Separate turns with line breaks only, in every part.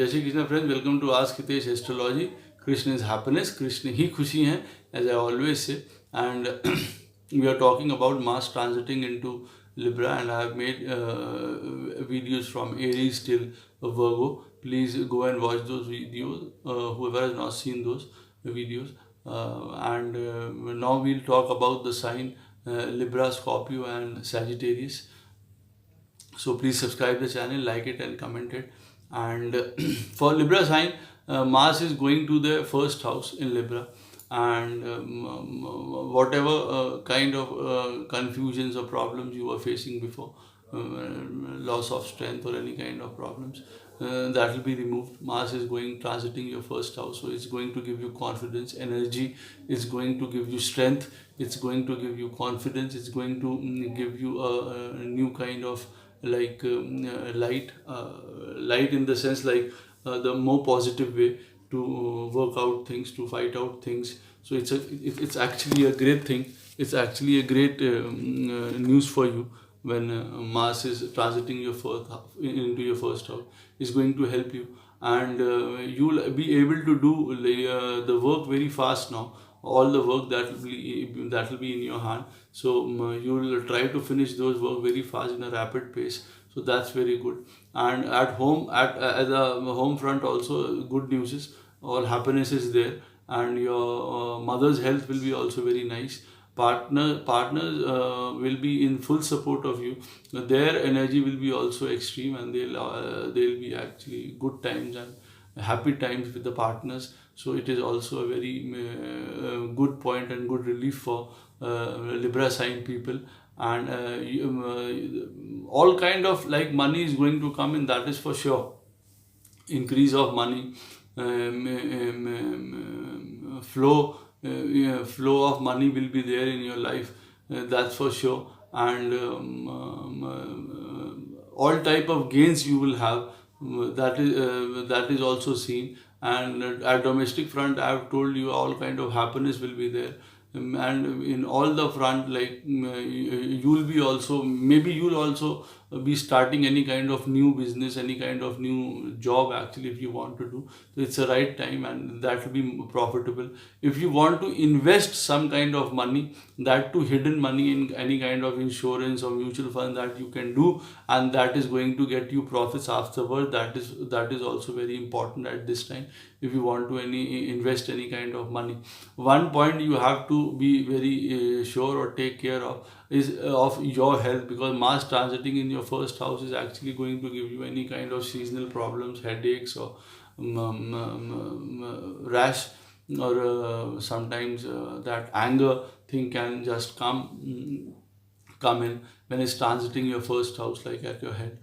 जय Shri Krishna friends, welcome to ask Hitesh astrology. Krishna is happiness, Krishna ही खुशी है, as I always say. And we are talking about Mars transiting into Libra, and I have made videos from Aries till Virgo. Please go and watch those videos, whoever has not seen those videos. And now we'll talk about the sign Libra, Scorpio and Sagittarius. So please subscribe the channel, like it and comment it. And for Libra sign, Mars is going to the first house in Libra, and whatever kind of confusions or problems you were facing before, loss of strength or any kind of problems, that will be removed. Mars is going transiting your first house, so it's going to give you confidence, energy. It's going to give you strength. It's going to give you confidence. It's going to give you a new kind of like light in the sense like the more positive way to work out things, to fight out things. So it's actually a great thing. It's actually a great news for you when Mars is transiting your into your first house. It's going to help you, and you'll be able to do the work very fast now. All the work that will be in your hand, so you will try to finish those work very fast in a rapid pace. So that's very good. And at home, at the home front also, good news is all happiness is there, and your mother's health will be also very nice. Partners will be in full support of you. Their energy will be also extreme, and they'll be actually good times and happy times with the partners. So it is also a very good point and good relief for Libra sign people. And all kind of like money is going to come in, that is for sure. Increase of money, flow of money will be there in your life, that's for sure. And all type of gains you will have, that is also seen. And at domestic front, I have told you all kind of happiness will be there. And in all the front, like you'll be also, maybe you'll also be starting any kind of new business, any kind of new job actually, if you want to do. So it's the right time, and that will be profitable. If you want to invest some kind of money, that too hidden money in any kind of insurance or mutual fund, that you can do, and that is going to get you profits afterward. That is also very important at this time. If you want to invest any kind of money, one point you have to be very sure or take care of is of your health, because Mars transiting in your first house is actually going to give you any kind of seasonal problems, headaches, or rash, or sometimes that anger thing can just come in when it's transiting your first house, like at your head.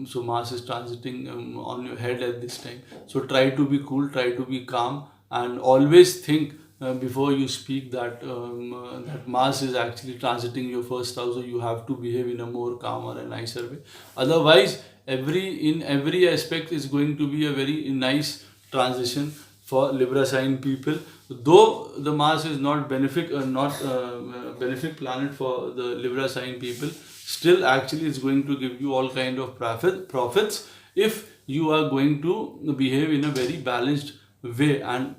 So Mars is transiting on your head at this time. So try to be cool, try to be calm, and always think before you speak that that Mars is actually transiting your first house, so you have to behave in a more calmer and nicer way. Otherwise, in every aspect is going to be a very nice transition for Libra sign people. Though the Mars is not benefit planet for the Libra sign people, still actually it's going to give you all kind of profits if you are going to behave in a very balanced way. And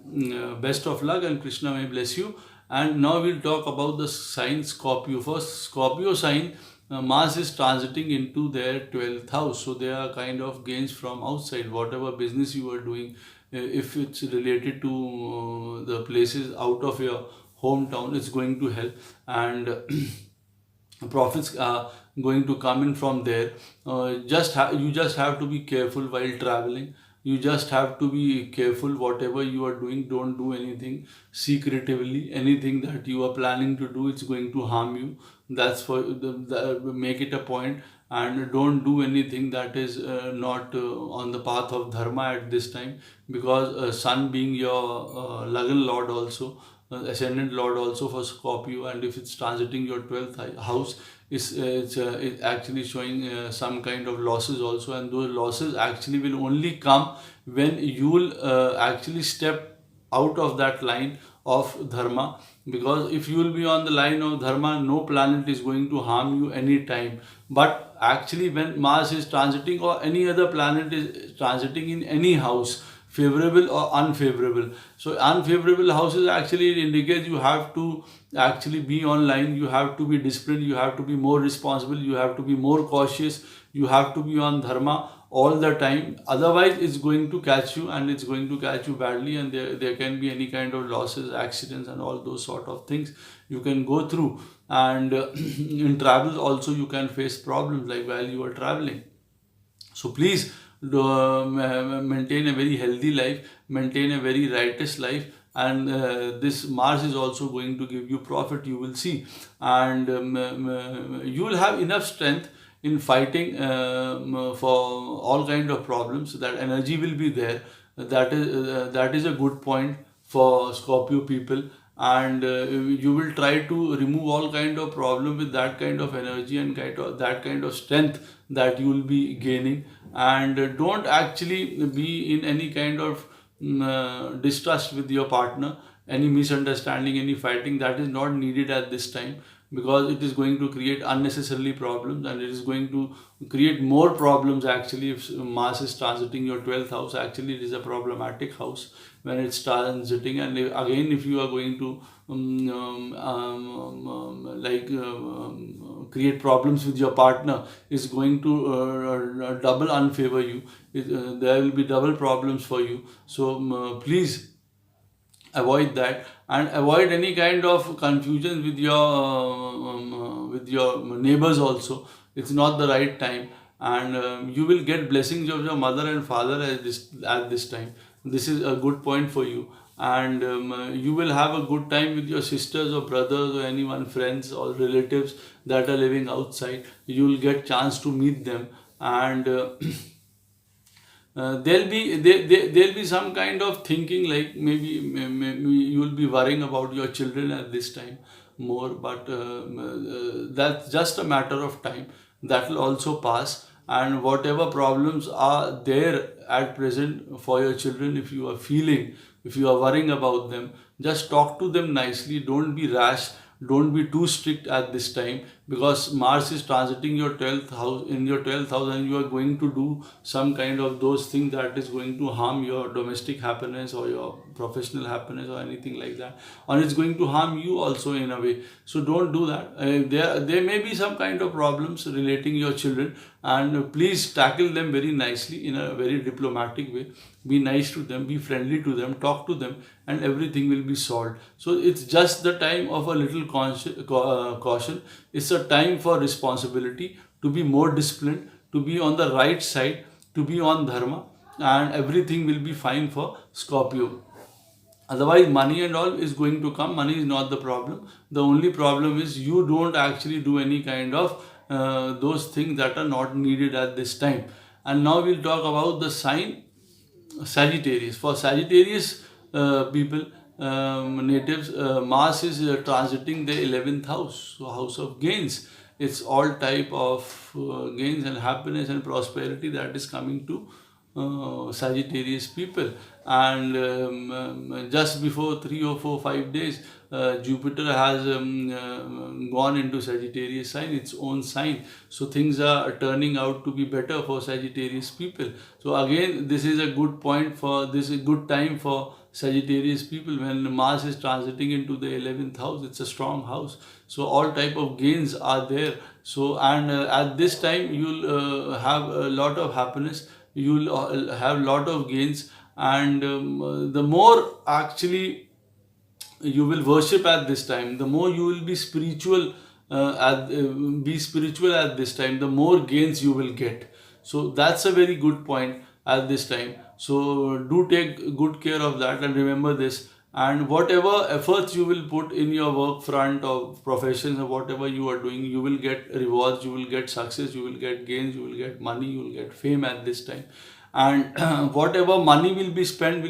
best of luck, and Krishna may bless you. And now we'll talk about the sign Scorpio. For Scorpio sign, Mars is transiting into their 12th house, so there are kind of gains from outside. Whatever business you are doing, if it's related to the places out of your hometown, it's going to help, and profits are going to come in from there. You just have to be careful while traveling. You just have to be careful. Whatever you are doing, don't do anything secretively. Anything that you are planning to do, it's going to harm you. That's for make it a point. And don't do anything that is not on the path of dharma at this time, because sun being your Lagan lord also, ascendant lord also for Scorpio, and if it's transiting your 12th house, it's actually showing some kind of losses also. And those losses actually will only come when you will actually step out of that line of dharma, because if you will be on the line of dharma, no planet is going to harm you anytime. But actually, when Mars is transiting or any other planet is transiting in any house, favorable or unfavorable, so unfavorable houses actually indicate you have to actually be online, you have to be disciplined, you have to be more responsible, you have to be more cautious, you have to be on dharma all the time. Otherwise it's going to catch you, and it's going to catch you badly, and there can be any kind of losses, accidents, and all those sort of things you can go through. And in travel also you can face problems like while you are traveling. So please maintain a very healthy life, maintain a very righteous life, and this Mars is also going to give you profit, you will see. And you will have enough strength in fighting for all kind of problems. That energy will be there. That is a good point for Scorpio people. And you will try to remove all kind of problem with that kind of energy and that kind of strength that you will be gaining. And don't actually be in any kind of distrust with your partner, any misunderstanding, any fighting. That is not needed at this time, because it is going to create unnecessarily problems, and it is going to create more problems actually. If Mars is transiting your 12th house, actually it is a problematic house when it's transiting. And again, if you are going to create problems with your partner, is going to double unfavor you. There will be double problems for you. So please avoid that, and avoid any kind of confusion with your neighbors also. It's not the right time. And you will get blessings of your mother and father at this time. This is a good point for you. And you will have a good time with your sisters or brothers or anyone, friends or relatives that are living outside. You will get chance to meet them. And there'll be some kind of thinking, like maybe you will be worrying about your children at this time more. But that's just a matter of time. That will also pass. And whatever problems are there at present for your children, if you are feeling, if you are worrying about them, just talk to them nicely. Don't be rash, don't be too strict at this time, because Mars is transiting your 12th house, in your 12th house, and you are going to do some kind of those things that is going to harm your domestic happiness or your professional happiness or anything like that, or it's going to harm you also in a way. So don't do that. There may be some kind of problems relating your children, and please tackle them very nicely in a very diplomatic way. Be nice to them, be friendly to them, talk to them, and everything will be solved. So it's just the time of a little caution. It's a time for responsibility, to be more disciplined, to be on the right side, to be on dharma, and everything will be fine for Scorpio. Otherwise, money and all is going to come. Money is not the problem. The only problem is you don't actually do any kind of those things that are not needed at this time. And now we'll talk about the sign Sagittarius. For Sagittarius people, natives, Mars is transiting the 11th house, so house of gains. It's all type of gains and happiness and prosperity that is coming to Sagittarius people. And just before 3 or 4 5 days, Jupiter has gone into Sagittarius sign, its own sign. So things are turning out to be better for Sagittarius people. So again, this is a good point for this is a good time for Sagittarius people. When Mars is transiting into the 11th house, it's a strong house. So all type of gains are there. So and at this time you'll have a lot of happiness. You'll have a lot of gains. And the more actually you will worship at this time, the more you will be spiritual at this time, the more gains you will get. So that's a very good point at this time. So do take good care of that, and remember this. And whatever efforts you will put in your work front or professions or whatever you are doing, you will get rewards, you will get success, you will get gains, you will get money, you will get fame at this time. And whatever money will be spent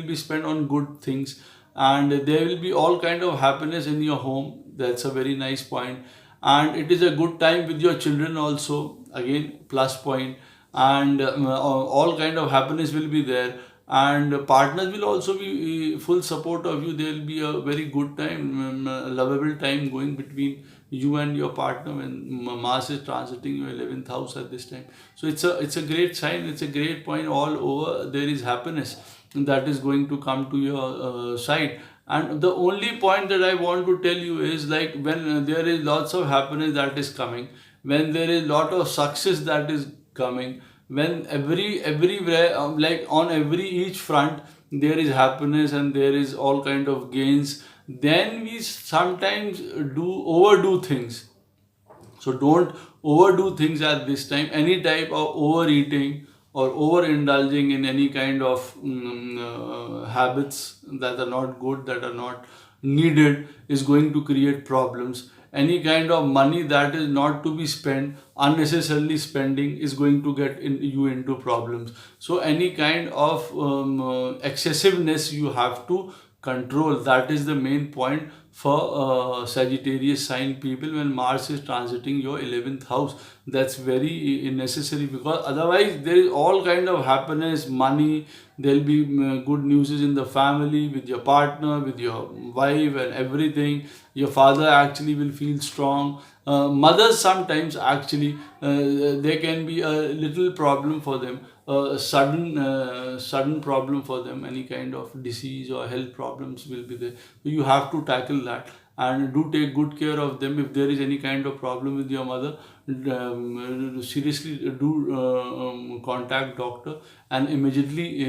on good things, and there will be all kind of happiness in your home. That's a very nice point. And it is a good time with your children also, again plus point. And all kind of happiness will be there. and partners will also be full support of you. There will be a very good time, lovable time going between you and your partner when Mars is transiting your 11th house at this time. So it's a great sign, it's a great point. All over there is happiness that is going to come to your side. And the only point that I want to tell you is, like, when there is lots of happiness that is coming, when there is lot of success that is coming, when everywhere, like on every each front there is happiness and there is all kind of gains, then we sometimes do overdo things. So don't overdo things at this time. Any type of overeating or overindulging in any kind of habits that are not good, that are not needed, is going to create problems. Any kind of money that is not to be spent, unnecessarily spending, is going to get you into problems. So any kind of excessiveness you have to control. That is the main point for Sagittarius sign people when Mars is transiting your 11th house. That's very necessary, because otherwise there is all kind of happiness, money, there will be good news in the family, with your partner, with your wife and everything. Your father actually will feel strong. Mothers sometimes actually, there can be a little problem for them, sudden problem for them. Any kind of disease or health problems will be there. So you have to tackle that, and do take good care of them. If there is any kind of problem with your mother, seriously do contact doctor, and immediately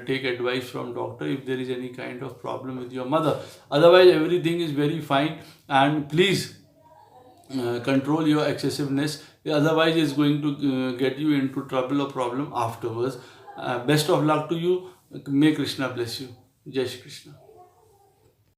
take advice from doctor if there is any kind of problem with your mother. Otherwise everything is very fine, and please control your excessiveness. Otherwise it's going to get you into trouble or problem afterwards. Best of luck to you. May Krishna bless you. Jai Shri Krishna.